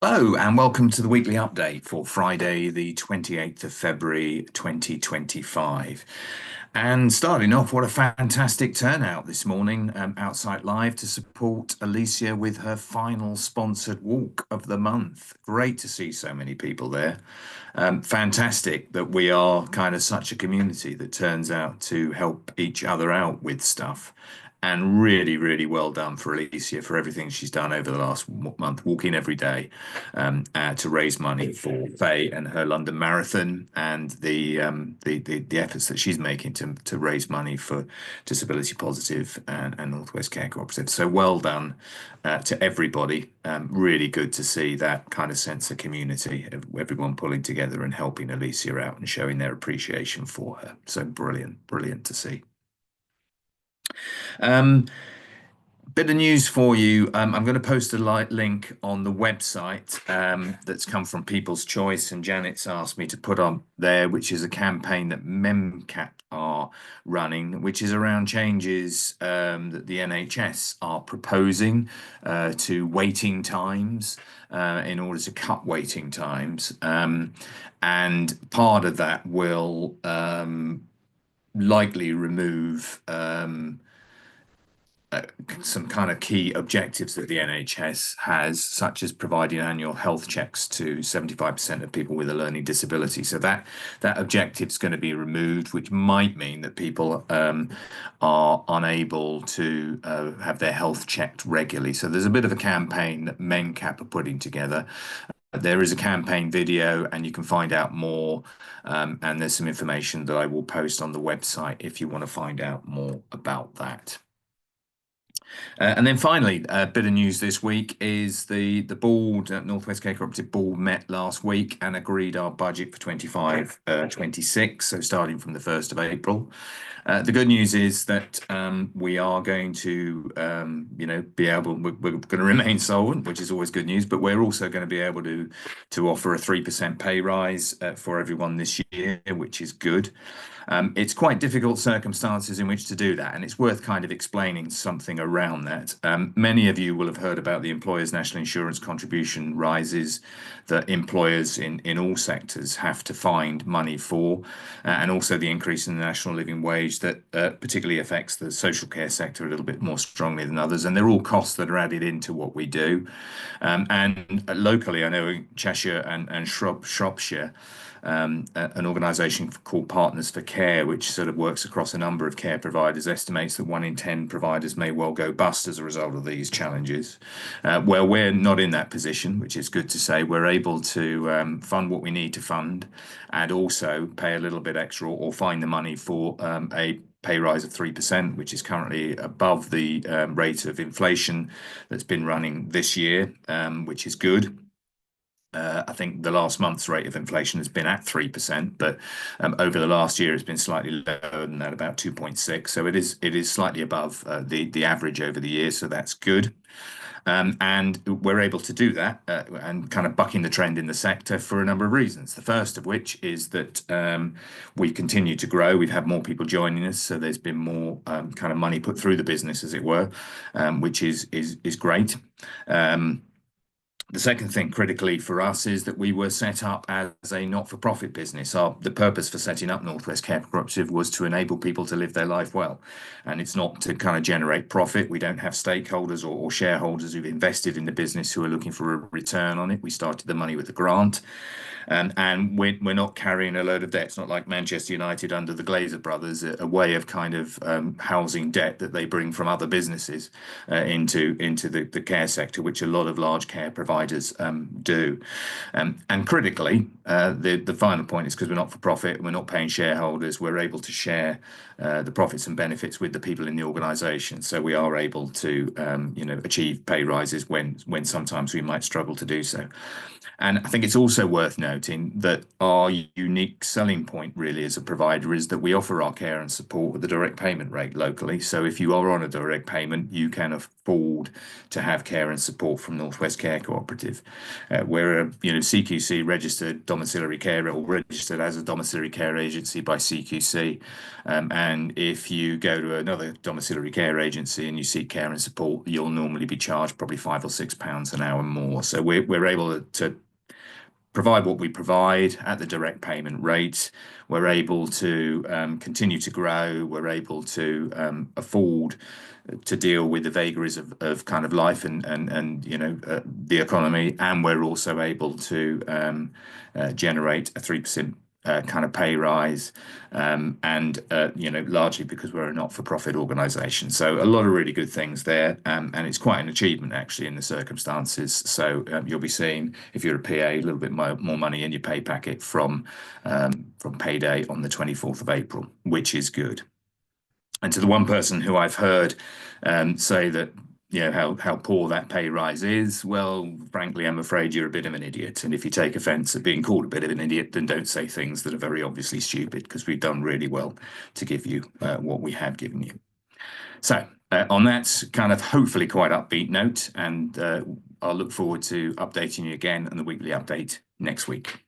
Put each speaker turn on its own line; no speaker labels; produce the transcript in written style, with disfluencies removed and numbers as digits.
Hello, and welcome to the weekly update for Friday, the 28th of February, 2025. And starting off, what a fantastic turnout this morning outside live to support Alicia with her final sponsored walk of the month. Great to see so many people there. Fantastic that we are kind of such a community that turns out to help each other out with stuff. And really, really well done for Alicia for everything she's done over the last month, walking every day to raise money for Faye and her London Marathon, and the efforts that she's making to raise money for Disability Positive and Northwest Care Cooperative. So well done to everybody. Really good to see that kind of sense of community, of everyone pulling together and helping Alicia out and showing their appreciation for her. So brilliant, brilliant to see. Um, Bit of news for you. I'm going to post a link on the website that's come from People's Choice, and Janet's asked me to put on there, which is a campaign that MemCap are running, which is around changes that the NHS are proposing to waiting times in order to cut waiting times. And part of that will likely remove some kind of key objectives that the NHS has, such as providing annual health checks to 75% of people with a learning disability. So that objective is going to be removed, which might mean that people are unable to have their health checked regularly. So there's a bit of a campaign that MenCap are putting together. There is a campaign video, and you can find out more. And there's some information that I will post on the website if you want to find out more about that. And then finally, a bit of news this week is the board, Northwest Care Cooperative board met last week and agreed our budget for 25, 26, so starting from the 1st of April. The good news is that we are going to, we're going to remain solvent, which is always good news, but we're also going to be able to offer a 3% pay rise for everyone this year, which is good. It's quite difficult circumstances in which to do that, and it's worth kind of explaining something around that. Many of you will have heard about the employers' national insurance contribution rises that employers in all sectors have to find money for, and also the increase in the national living wage that particularly affects the social care sector a little bit more strongly than others. And they're all costs that are added into what we do. And locally, I know in Cheshire and Shropshire, an organisation called Partners for Care, which sort of works across a number of care providers, estimates that 1 in 10 providers may well go bust as a result of these challenges. Well, we're not in that position, which is good to say. We're able to fund what we need to fund and also pay a little bit extra or find the money for a pay rise of 3%, which is currently above the rate of inflation that's been running this year, which is good. I think the last month's rate of inflation has been at 3%, but over the last year it's been slightly lower than that, about 2.6. So it is slightly above the average over the year, so that's good. And we're able to do that and kind of bucking the trend in the sector for a number of reasons. The first of which is that we continue to grow. We've had more people joining us, so there's been more kind of money put through the business, as it were, which is great. The second thing critically for us is that we were set up as a not-for-profit business. The purpose for setting up Northwest Care Cooperative was to enable people to live their life well. And it's not to kind of generate profit. We don't have stakeholders or shareholders who've invested in the business who are looking for a return on it. We started the money with a grant. And we're not carrying a load of debt. It's not like Manchester United under the Glazer brothers, a way of kind of housing debt that they bring from other businesses into the care sector, which a lot of large care providers do. And critically, the final point is because we're not for profit, we're not paying shareholders, we're able to share the profits and benefits with the people in the organisation. So we are able to, achieve pay rises when sometimes we might struggle to do so. And I think it's also worth noting that our unique selling point really as a provider is that we offer our care and support with a direct payment rate locally. So if you are on a direct payment, you can afford to have care and support from Northwest Care Cooperative. We're a CQC registered domiciliary care, or registered as a domiciliary care agency by CQC. And if you go to another domiciliary care agency and you seek care and support, you'll normally be charged probably £5 or £6 an hour more. So we're able to provide what we provide at the direct payment rate. We're able to continue to grow. We're able to afford to deal with the vagaries of kind of life and the economy, and we're also able to generate a 3% kind of pay rise, and largely because we're a not-for-profit organisation. So a lot of really good things there, and it's quite an achievement actually in the circumstances. So you'll be seeing, if you're a PA, a little bit more money in your pay packet from payday on the 24th of April, which is good. And to the one person who I've heard say that, how poor that pay rise is, well, frankly, I'm afraid you're a bit of an idiot. And if you take offence at being called a bit of an idiot, then don't say things that are very obviously stupid, because we've done really well to give you what we have given you. So on that kind of hopefully quite upbeat note, and I'll look forward to updating you again on the weekly update next week.